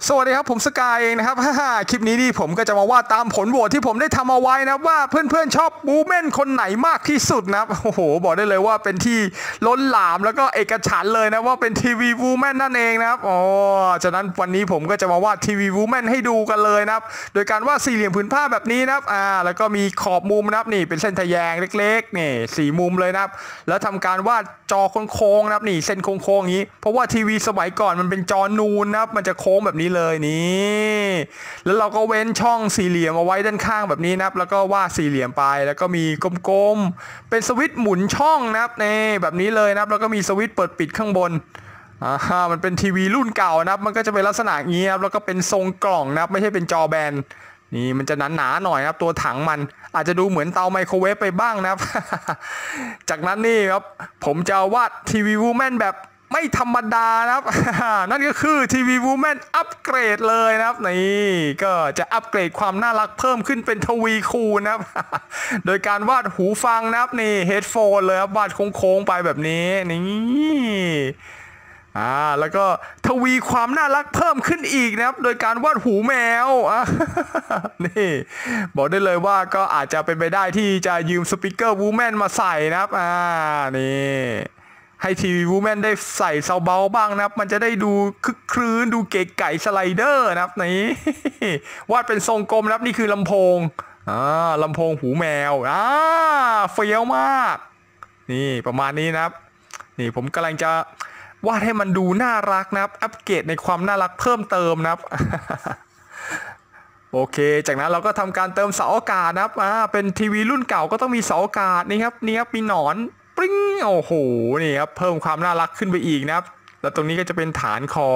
สวัสดีครับผมสกายเองนะครับคลิปนี้นี่ผมก็จะมาวาดตามผลโหวตที่ผมได้ทำเอาไว้นะว่าเพื่อนๆชอบบูแมนคนไหนมากที่สุดนะครับโอ้โหบอกได้เลยว่าเป็นที่ล้นหลามแล้วก็เอกฉันท์เลยนะว่าเป็นทีวีบูแมนนั่นเองนะครับฉะนั้นวันนี้ผมก็จะมาวาดทีวีบูแมนให้ดูกันเลยนะครับโดยการวาดสี่เหลี่ยมผืนผ้าแบบนี้นะครับแล้วก็มีขอบมุมนะครับนี่เป็นเส้นทะแยงเล็กๆนี่สี่มุมเลยนะครับแล้วทำการวาดจอโค้งๆนะครับนี่เส้นโค้งๆอย่างนี้เพราะว่าทีวีสมัยก่อนมันเป็นจอนูนนะครับมันจะโค้งแบบนี้เลยนี่แล้วเราก็เว้นช่องสี่เหลี่ยมเอาไว้ด้านข้างแบบนี้นะครับแล้วก็วาดสี่เหลี่ยมไปแล้วก็มีกลมๆเป็นสวิตช์หมุนช่องนะครับนี่แบบนี้เลยนะครับแล้วก็มีสวิตช์เปิดปิดข้างบนมันเป็นทีวีรุ่นเก่านะครับมันก็จะเป็นลักษณะอย่างนี้ครับแล้วก็เป็นทรงกล่องนะครับไม่ใช่เป็นจอแบนนี่มันจะหนาๆหน่อยครับตัวถังมันอาจจะดูเหมือนเตาไมโครเวฟไปบ้างนะครับ จากนั้นนี่ครับผมจะวาดทีวีวูแมนแบบไม่ธรรมดานะครับ นั่นก็คือทีวีวูแมนอัปเกรดเลยนะครับนี่ก็จะอัปเกรดความน่ารักเพิ่มขึ้นเป็นทวีคูณนะครับ โดยการวาดหูฟังนะครับนี่เฮดโฟนเลยครับวาดโค้งๆไปแบบนี้นี่แล้วก็ทวีความน่ารักเพิ่มขึ้นอีกนะครับโดยการวาดหูแมวนี่บอกได้เลยว่าก็อาจจะเป็นไปได้ที่จะยืมสปีกเกอร์วูแมนมาใส่นะครับนี่ให้ทีวีวูแมนได้ใส่เซาเบาบ้างนะครับมันจะได้ดูคึกครื้นดูเก๋ไก่สไลเดอร์นะครับนี่ วาดเป็นทรงกลมนะครับนี่คือลำโพงลำโพงหูแมวเฟี้ยวมากนี่ประมาณนี้นะครับนี่ผมกำลังจะวาดให้มันดูน่ารักนะครับอัปเกรดในความน่ารักเพิ่มเติมนะครับ โอเคจากนั้นเราก็ทำการเติมเสาอากาศนะครับเป็นทีวีรุ่นเก่าก็ต้องมีเสาอากาศนี่ครับมีหนอนปริ้งโอ้โหนี่ครับเพิ่มความน่ารักขึ้นไปอีกนะครับแล้วตรงนี้ก็จะเป็นฐานคอ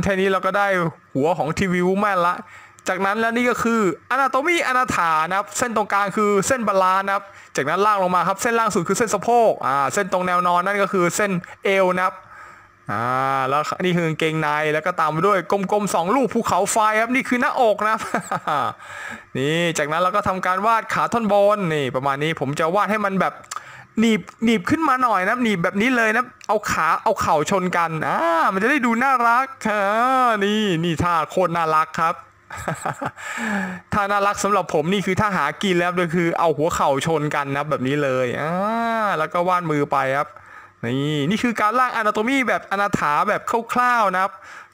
แค่นี้เราก็ได้หัวของทีวีวูแมนละจากนั้นแล้วนี่ก็คืออนาโตมีอนาถานะครับเส้นตรงกลางคือเส้นบาลานซ์นะครับจากนั้นล่างลงมาครับเส้นล่างสุดคือเส้นสะโพกเส้นตรงแนวนอนนั่นก็คือเส้นเอวนะครับแล้วนี่คือกางเกงในแล้วก็ตามไปด้วยกลมๆ2ลูกภูเขาไฟครับนี่คือหน้าอกนะครับ นี่จากนั้นเราก็ทำการวาดขาท่อนบนนี่ประมาณนี้ผมจะวาดให้มันแบบหนีบขึ้นมาหน่อยนะหนีบแบบนี้เลยนะเอาเข่าชนกันมันจะได้ดูน่ารักนี่ท่าโคตรน่ารักครับ ถ้าน่ารักสำหรับผมนี่คือถ้าหากินแล้วเลยคือเอาหัวเข่าชนกันนะแบบนี้เลยแล้วก็วาดมือไปครับนี่คือการร่างอนาโตมีแบบอนาถาแบบคร่าวๆนะครับ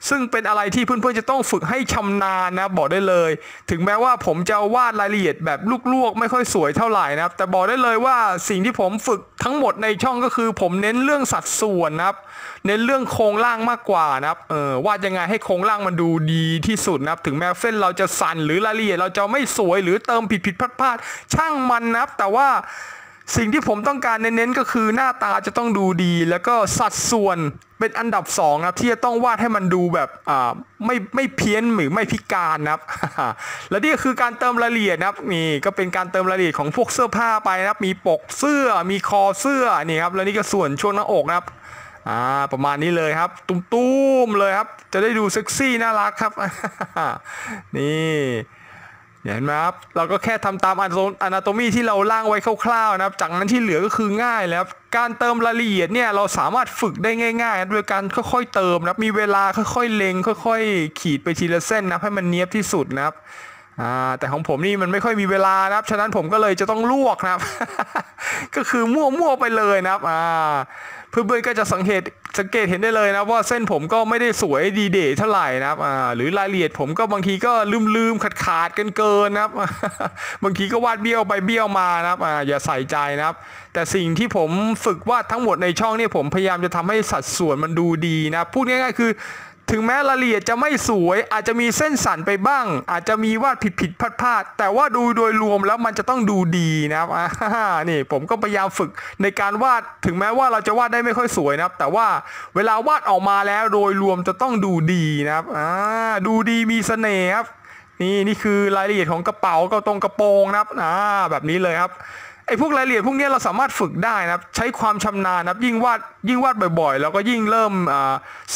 ซึ่งเป็นอะไรที่เพื่อนๆจะต้องฝึกให้ชำนาญนะบอกได้เลยถึงแม้ว่าผมจะวาดรายละเอียดแบบลวกๆไม่ค่อยสวยเท่าไหร่นะครับแต่บอกได้เลยว่าสิ่งที่ผมฝึกทั้งหมดในช่องก็คือผมเน้นเรื่องสัดส่วนนะครับเน้นเรื่องโครงร่างมากกว่านะครับวาดยังไงให้โครงร่างมันดูดีที่สุดนะครับถึงแม้เส้นเราจะสั่นหรือรายละเอียดเราจะไม่สวยหรือเติมผิดพลาดช่างมันนะครับแต่ว่าสิ่งที่ผมต้องการเน้นๆก็คือหน้าตาจะต้องดูดีแล้วก็สัดส่วนเป็นอันดับ2นะครับที่จะต้องวาดให้มันดูแบบไม่เพี้ยนหรือไม่พิการนะครับ และนี่ก็คือการเติมรายละเอียดนะครับนี่ก็เป็นการเติมรายละเอียดของพวกเสื้อผ้าไปนะครับมีปกเสื้อมีคอเสื้อนี่ครับแล้วนี่ก็ส่วนช่วงหน้าอกนะครับประมาณนี้เลยครับตุ้มๆเลยครับจะได้ดูเซ็กซี่น่ารักครับ นี่เห็นไหมครับเราก็แค่ทำตามอนาโตมีที่เราร่างไว้คร่าวๆนะครับจากนั้นที่เหลือก็คือง่ายแล้วการเติมรายละเอียดเนี่ยเราสามารถฝึกได้ง่ายๆโดยการค่อยๆเติมนะครับมีเวลาค่อยๆเล็งค่อยๆขีดไปทีละเส้นนะให้มันเนียบที่สุดนะครับแต่ของผมนี่มันไม่ค่อยมีเวลานะครับฉะนั้นผมก็เลยจะต้องลวกนะครับ ก็คือมั่วๆไปเลยนะครับเพื่อนๆก็จะสังเกตเห็นได้เลยนะว่าเส้นผมก็ไม่ได้สวยดีเด่เท่าไหร่นะครับหรือรายละเอียดผมก็บางทีก็ลืมขาดเกินนะครับ บางทีก็วาดเบี้ยวไปเบี้ยวมานะครับอย่าใส่ใจนะครับแต่สิ่งที่ผมฝึกวาดทั้งหมดในช่องนี่ผมพยายามจะทำให้สัดส่วนมันดูดีนะพูดง่ายๆคือถึงแม้รายละเอียดจะไม่สวยอาจจะมีเส้นสั่นไปบ้างอาจจะมีวาดผิดพลาดแต่ว่าดูโดยรวมแล้วมันจะต้องดูดีนะครับนี่ผมก็พยายามฝึกในการวาดถึงแม้ว่าเราจะวาดได้ไม่ค่อยสวยนะครับแต่ว่าเวลาวาดออกมาแล้วโดยรวมจะต้องดูดีนะครับดูดีมีเสน่ห์ครับนี่คือรายละเอียดของกระเป๋าก็ตรงกระโปรงนะครับแบบนี้เลยครับไอ้พวกรายละเอียดพวกนี้เราสามารถฝึกได้นะครับใช้ความชำนาญนะครับยิ่งวาดบ่อยๆเราก็ยิ่งเริ่ม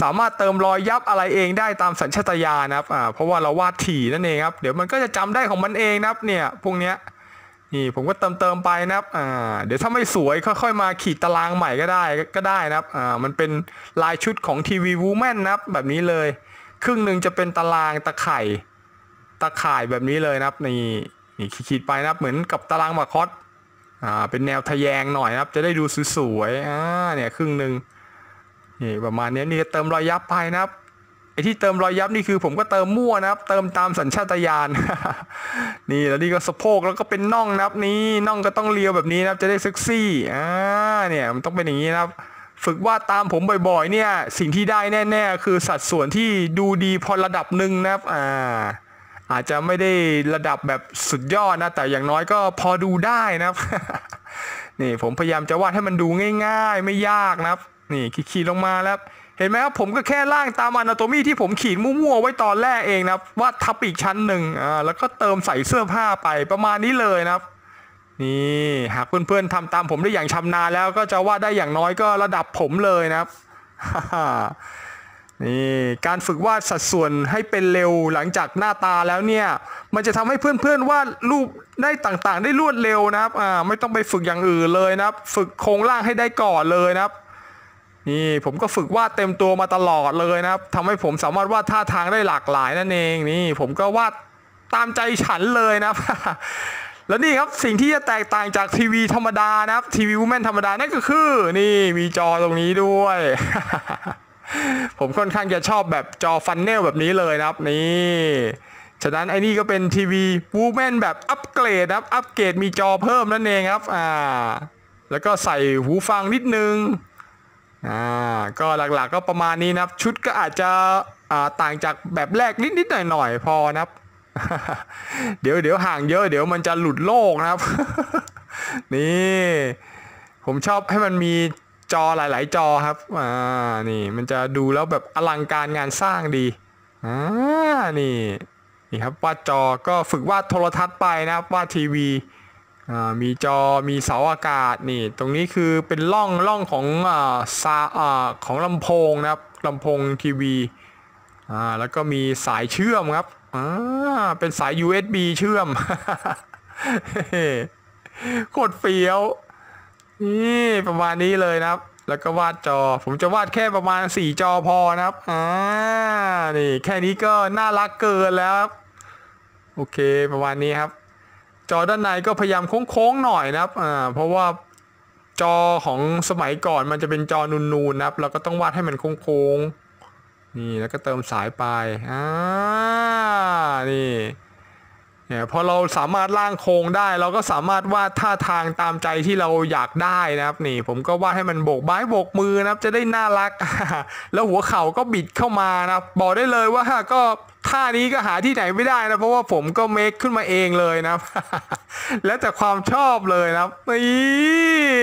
สามารถเติมรอยยับอะไรเองได้ตามสัญชาตญาณนะครับเพราะว่าเราวาดถี่นั่นเองครับเดี๋ยวมันก็จะจำได้ของมันเองนะครับเนี่ยพวกเนี้ย นี่ผมก็เติมไปนะครับเดี๋ยวถ้าไม่สวยค่อยๆมาขีดตารางใหม่ก็ได้นะครับมันเป็นลายชุดของทีวีวูแมนนะครับแบบนี้เลยครึ่งหนึ่งจะเป็นตารางตะข่ายแบบนี้เลยนะครับนี่ขีดไปนะครับเหมือนกับตารางมาคอสเป็นแนวทะแยงหน่อยนะครับจะได้ดูสวยๆเนี่ยครึ่งหนึ่งนี่ประมาณนี้นี่เติมรอยยับไปนะครับไอ้ที่เติมรอยยับนี่คือผมก็เติมมั่วนะครับเติมตามสัญชาตญาณ นี่แล้วนี่ก็สะโพกแล้วก็เป็นน่องนะครับนี่น่องก็ต้องเรียวแบบนี้นะครับจะได้เซ็กซี่เนี่ยมันต้องเป็นอย่างนี้นะครับฝึกวาดตามผมบ่อยๆเนี่ยสิ่งที่ได้แน่ๆคือสัดส่วนที่ดูดีพอระดับหนึ่งนะครับอาจจะไม่ได้ระดับแบบสุดยอดนะแต่อย่างน้อยก็พอดูได้นะครับ นี่ผมพยายามจะวาดให้มันดูง่ายๆไม่ยากนะครับนี่ขีดลงมาแล้วเห็นไหมครับผมก็แค่ร่างตามอนาโตมีที่ผมขีดมั่วๆไว้ตอนแรกเองนะครับวาดทับอีกชั้นหนึ่งแล้วก็เติมใส่เสื้อผ้าไปประมาณนี้เลยนะครับนี่หากเพื่อนๆทำตามผมได้อย่างชำนาญแล้วก็จะวาดได้อย่างน้อยก็ระดับผมเลยนะครับ นี่การฝึกวาดสัดส่วนให้เป็นเร็วหลังจากหน้าตาแล้วเนี่ยมันจะทำให้เพื่อนๆวาดรูปได้ต่างๆได้รวดเร็วนะครับไม่ต้องไปฝึกอย่างอื่นเลยนะครับฝึกโครงร่างให้ได้ก่อนเลยนะครับนี่ผมก็ฝึกวาดเต็มตัวมาตลอดเลยนะครับทำให้ผมสามารถวาดท่าทางได้หลากหลายนั่นเองนี่ผมก็วาดตามใจฉันเลยนะครับ แล้วนี่ครับสิ่งที่จะแตกต่างจากทีวีธรรมดานะครับทีวีวูแมนธรรมดานั่นก็คือนี่มีจอตรงนี้ด้วย ผมค่อนข้างจะชอบแบบจอฟันเนลแบบนี้เลยนะครับนี่ฉะนั้นไอ้นี่ก็เป็นทีวีวูแมนแบบอัปเกรดนะครับอัปเกรดมีจอเพิ่มนั่นเองครับแล้วก็ใส่หูฟังนิดนึงก็หลักๆก็ประมาณนี้นะครับชุดก็อาจจะต่างจากแบบแรกนิดๆหน่อยๆพอนะครับ เดี๋ยวห่างเยอะเดี๋ยวมันจะหลุดโลกนะครับ นี่ผมชอบให้มันมีจอหลายๆจอครับนี่มันจะดูแล้วแบบอลังการงานสร้างดีนี่ครับวาดจอก็ฝึกวาดโทรทัศน์ไปนะครับวาดทีวีมีจอมีเสาอากาศนี่ตรงนี้คือเป็นร่องของของลำโพงนะครับลำโพงทีวีแล้วก็มีสายเชื่อมครับเป็นสาย USB เชื่อม โคตรเฟี้ยวนี่ประมาณนี้เลยนะครับแล้วก็วาดจอผมจะวาดแค่ประมาณ4จอพอนะครับนี่แค่นี้ก็น่ารักเกินแล้วครับโอเคประมาณนี้ครับจอด้านในก็พยายามโค้งๆหน่อยนะครับเพราะว่าจอของสมัยก่อนมันจะเป็นจอนูนๆนะครับเราก็ต้องวาดให้มันโค้งๆนี่แล้วก็เติมสายไปนี่เนี่ยพอเราสามารถร่างโครงได้เราก็สามารถวาดท่าทางตามใจที่เราอยากได้นะครับนี่ผมก็วาดให้มันโบกไม้โบกมือนะครับจะได้น่ารัก แล้วหัวเข่าก็บิดเข้ามานะครับบอกได้เลยว่าก็ท่านี้ก็หาที่ไหนไม่ได้นะเพราะว่าผมก็เมคขึ้นมาเองเลยนะครับ แล้วแต่ความชอบเลยนะครับนี่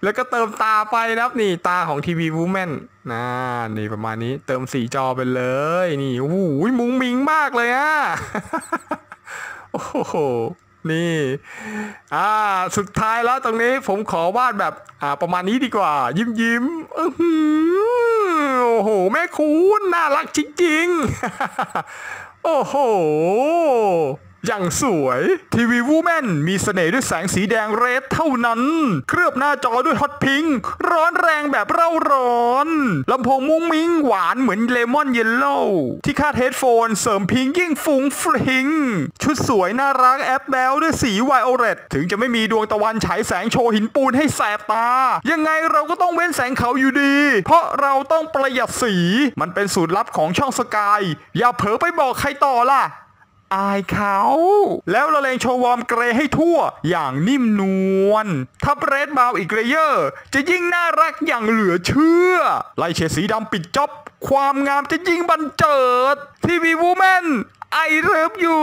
แล้วก็เติมตาไปนะครับนี่ตาของทีวีวูแมนนี่ประมาณนี้เติม4จอไปเลยนี่โอ้โหมุ้งมิ้งมากเลยอะโอ้โหนี่สุดท้ายแล้วตรงนี้ผมขอวาดแบบประมาณนี้ดีกว่ายิ้มโอ้โหแม่คุณน่ารักจริงๆ โอ้โหอย่างสวยทีวีวูแมนมีเสน่ห์ด้วยแสงสีแดงเรดเท่านั้นเคลือบหน้าจอด้วยฮอตพิงค์ร้อนแรงแบบเร่าร้อนลำโพงมุ้งมิ้งหวานเหมือนเลมอนเยลโล่ที่คาดเฮดโฟนเสริมพิงยิ่งฟุ้งฟริงชุดสวยน่ารักแอปแบลด้วยสีไวโอเลตถึงจะไม่มีดวงตะวันฉายแสงโชว์หินปูนให้แสบตายังไงเราก็ต้องเว้นแสงเขาอยู่ดีเพราะเราต้องประหยัดสีมันเป็นสูตรลับของช่องสกายอย่าเผลอไปบอกใครต่อล่ะอายเขาแล้วละเลงโชว์วอร์มเกรให้ทั่วอย่างนิ่มนวลทับเรดบาวอีกเลเยอร์จะยิ่งน่ารักอย่างเหลือเชื่อไล่เฉดสีดำปิดจ็อบความงามจะยิ่งบันเจิดทีวีวูแมนไอเลิฟยู